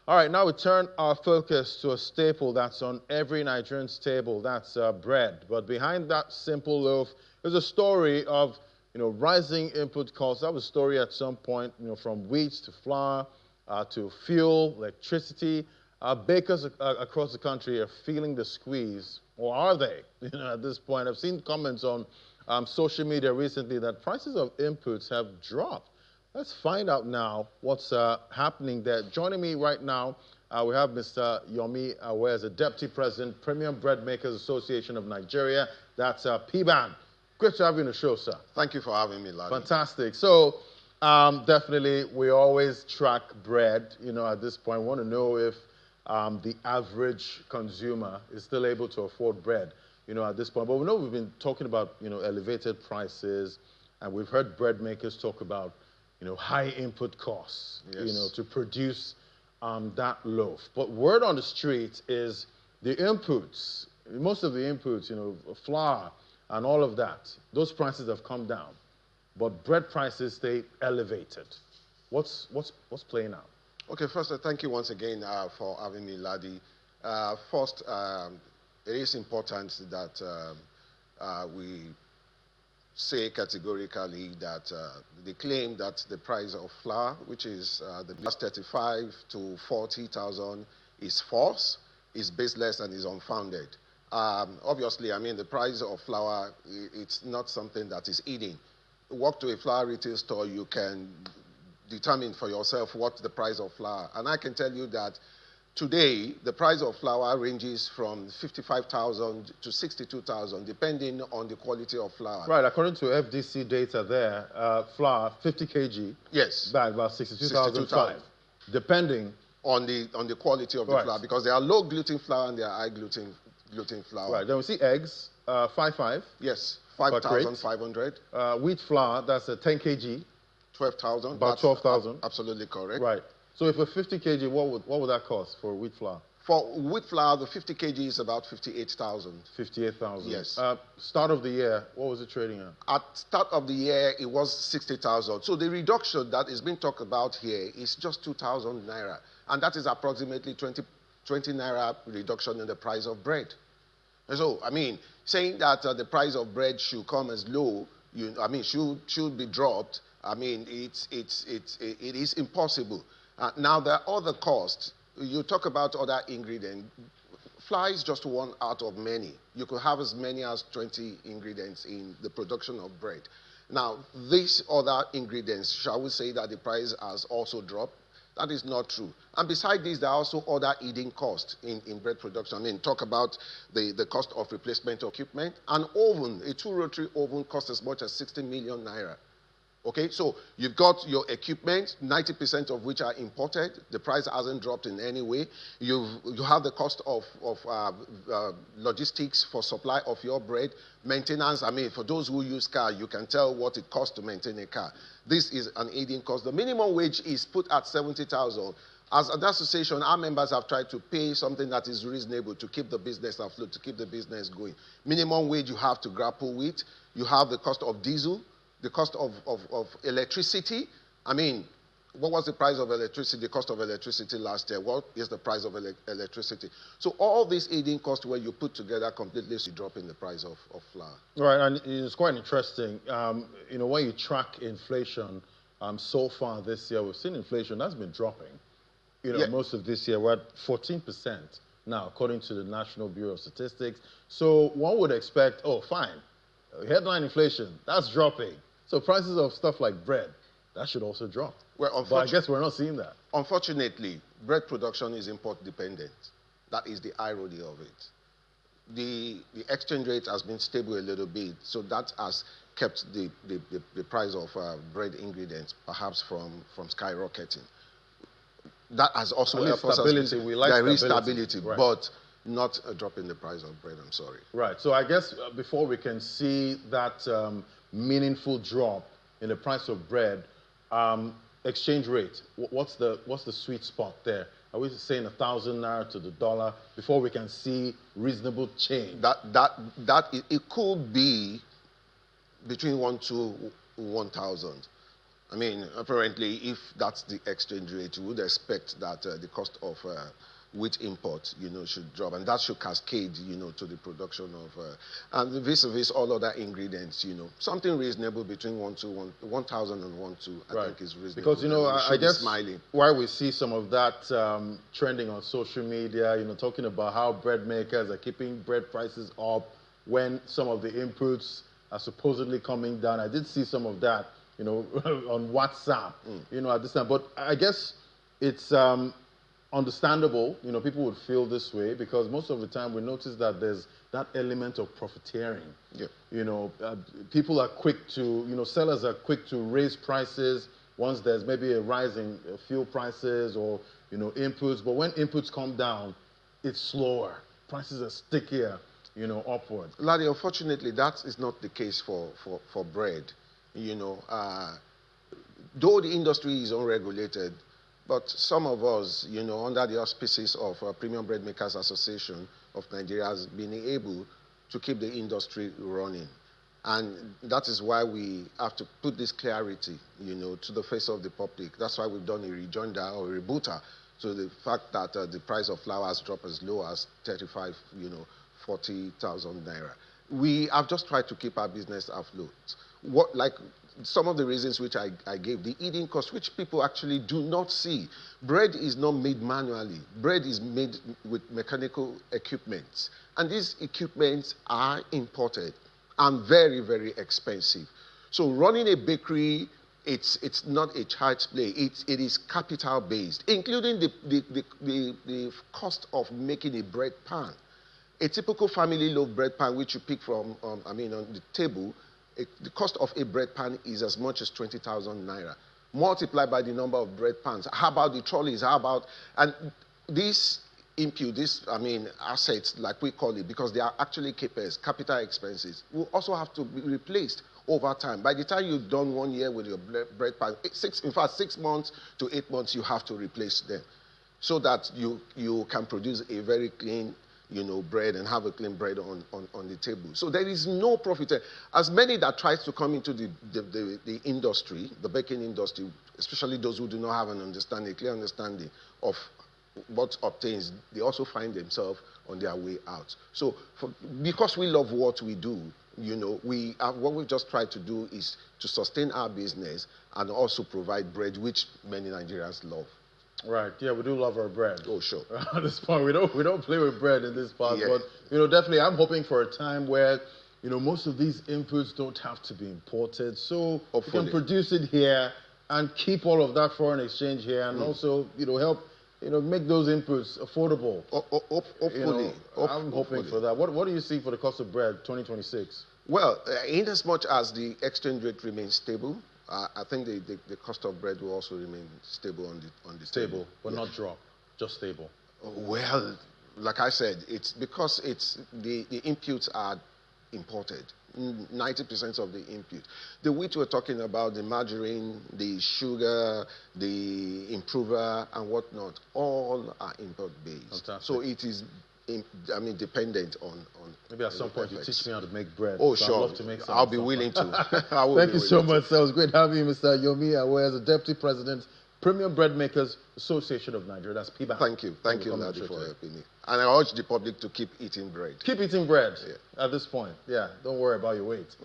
All right, now we turn our focus to a staple that's on every Nigerian's table. That's bread. But behind that simple loaf is a story of, rising input costs. That was a story at some point, from wheat to flour to fuel, electricity. Bakers across the country are feeling the squeeze, or are they? At this point, I've seen comments on social media recently that prices of inputs have dropped. Let's find out now what's happening there. Joining me right now, we have Mr. Yomi Awe as a Deputy President, Premium Breadmakers Association of Nigeria. That's PBAN. Great to have you on the show, sir. Thank you for having me, Larry. Fantastic. So, definitely, we always track bread. At this point, we want to know if the average consumer is still able to afford bread, at this point. But we know we've been talking about, elevated prices, and we've heard bread makers talk about high input costs, yes, to produce that loaf. But word on the street is the inputs, most of the inputs, flour and all of that, those prices have come down, but bread prices stay elevated. What's playing out? Okay, first, thank you once again for having me, Ladi. First, it is important that we say categorically that the claim that the price of flour, which is the last 35 to 40,000, is false, is baseless, and is unfounded. Obviously, the price of flour, it's not something that is hidden. Walk to a flour retail store, you can determine for yourself what the price of flour. And I can tell you that today, the price of flour ranges from 55,000 to 62,000, depending on the quality of flour. Right, according to FDC data there, flour, 50 kg, yes, bag, about 62,005, depending on the quality of the flour, because there are low gluten flour and there are high gluten flour. Right, then we see eggs, 5.5. Yes, 5,500. Wheat flour, that's a 10 kg. 12,000. About 12,000. Absolutely correct. Right. So if a 50 kg, what would that cost for wheat flour? For wheat flour, the 50 kg is about 58,000. 58,000. Yes. Start of the year, what was it trading at? At start of the year, it was 60,000. So the reduction that is being talked about here is just 2,000 naira. And that is approximately 20 naira reduction in the price of bread. And so, saying that the price of bread should come as low, should be dropped, it is impossible. Now, there are other costs. You talk about other ingredients. Flour is just one out of many. You could have as many as 20 ingredients in the production of bread. Now, these other ingredients, shall we say that the price has also dropped? That is not true. And besides this, there are also other hidden costs in bread production. Talk about the cost of replacement equipment. An oven, a two-rotary oven, costs as much as 60 million naira. Okay, so you've got your equipment, 90% of which are imported. The price hasn't dropped in any way. You have the cost of logistics for supply of your bread. Maintenance, for those who use car, you can tell what it costs to maintain a car. This is an hidden cost. The minimum wage is put at 70,000. As an association, our members have tried to pay something that is reasonable to keep the business afloat, to keep the business going. Minimum wage you have to grapple with. You have the cost of diesel, the cost of electricity. What was the price of electricity, the cost of electricity last year? What is the price of electricity? So all these hidden costs where you put together completely drop in the price of flour. Right, and it's quite interesting. When you track inflation, so far this year, we've seen inflation that's been dropping. Most of this year, we're at 14% now, according to the National Bureau of Statistics. So one would expect, oh, fine, headline inflation, that's dropping. So prices of stuff like bread, that should also drop. Well, but I guess we're not seeing that. Unfortunately, bread production is import dependent. That is the irony of it. The exchange rate has been stable a little bit, so that has kept the price of bread ingredients perhaps from skyrocketing. That has also helped us. We like there is stability, right, but not a drop in the price of bread, I'm sorry. Right, so I guess before we can see that meaningful drop in the price of bread, exchange rate, what's the sweet spot there? Are we saying 1,000 naira to the dollar before we can see reasonable change? It could be between 1 to 1,000. I mean, apparently, if that's the exchange rate, you would expect that the cost of wheat import, should drop, and that should cascade, to the production of, and vis-a-vis all other ingredients, something reasonable between 1,000 and 1,200, I think is reasonable. Because, I guess why we see some of that trending on social media, talking about how bread makers are keeping bread prices up when some of the inputs are supposedly coming down. I did see some of that, on WhatsApp, at this time. But I guess it's understandable, people would feel this way because most of the time we notice that there's that element of profiteering. Yeah. People are quick to, sellers are quick to raise prices once there's maybe a rise in fuel prices or, inputs. But when inputs come down, it's slower. Prices are stickier, upward. Larry, unfortunately, that is not the case for bread. Though the industry is unregulated, but some of us, under the auspices of Premium Breadmakers Association of Nigeria, has been able to keep the industry running. And that is why we have to put this clarity, to the face of the public. That's why we've done a rejoinder or a rebooter to the fact that the price of flour has dropped as low as 35, 40,000 naira. We have just tried to keep our business afloat. Like some of the reasons which I gave, the eating cost, which people actually do not see. Bread is not made manually. Bread is made with mechanical equipment. And these equipments are imported and very, very expensive. So running a bakery, it's not a child's play. It is capital based, including the cost of making a bread pan. A typical family loaf bread pan, which you pick from, on the table, the cost of a bread pan is as much as 20,000 naira. Multiplied by the number of bread pans. How about the trolleys? And these assets, like we call it, because they are actually CapEx, capital expenses, will also have to be replaced over time. By the time you've done 1 year with your bread pan, 6 months to 8 months, you have to replace them so that you can produce a very clean bread and have a clean bread on the table. So there is no profit. As many that tries to come into the industry, the baking industry, especially those who do not have a clear understanding of what obtains, they also find themselves on their way out. So because we love what we do, what we've just tried to do is to sustain our business and also provide bread, which many Nigerians love. Right. Yeah, we do love our bread. Oh, sure. At this point, we don't play with bread in this part, Yeah. but definitely, I'm hoping for a time where most of these inputs don't have to be imported, so Hopefully. we can produce it here and keep all of that foreign exchange here, and also help make those inputs affordable. Hopefully. I'm hoping for that. What do you see for the cost of bread 2026? Well, in as much as the exchange rate remains stable, I think the cost of bread will also remain stable on the Stable, table. but not drop, just stable. Well, like I said, it's because the inputs are imported. 90% of the input. The wheat we're talking about, the margarine, the sugar, the improver, and whatnot, all are import-based. Fantastic. So it is, dependent on. Maybe at some point you teach me how to make bread. Oh, so sure. I'd love to make some. I'll be willing to. Thank you so much, sir. It was great having you, Mr. Yomi Awe, as the Deputy President, Premium Breadmakers Association of Nigeria. That's PBAN. Thank you, Nadi, for helping me. And I urge the public to keep eating bread. Keep eating bread Yeah. at this point. Yeah, don't worry about your weight.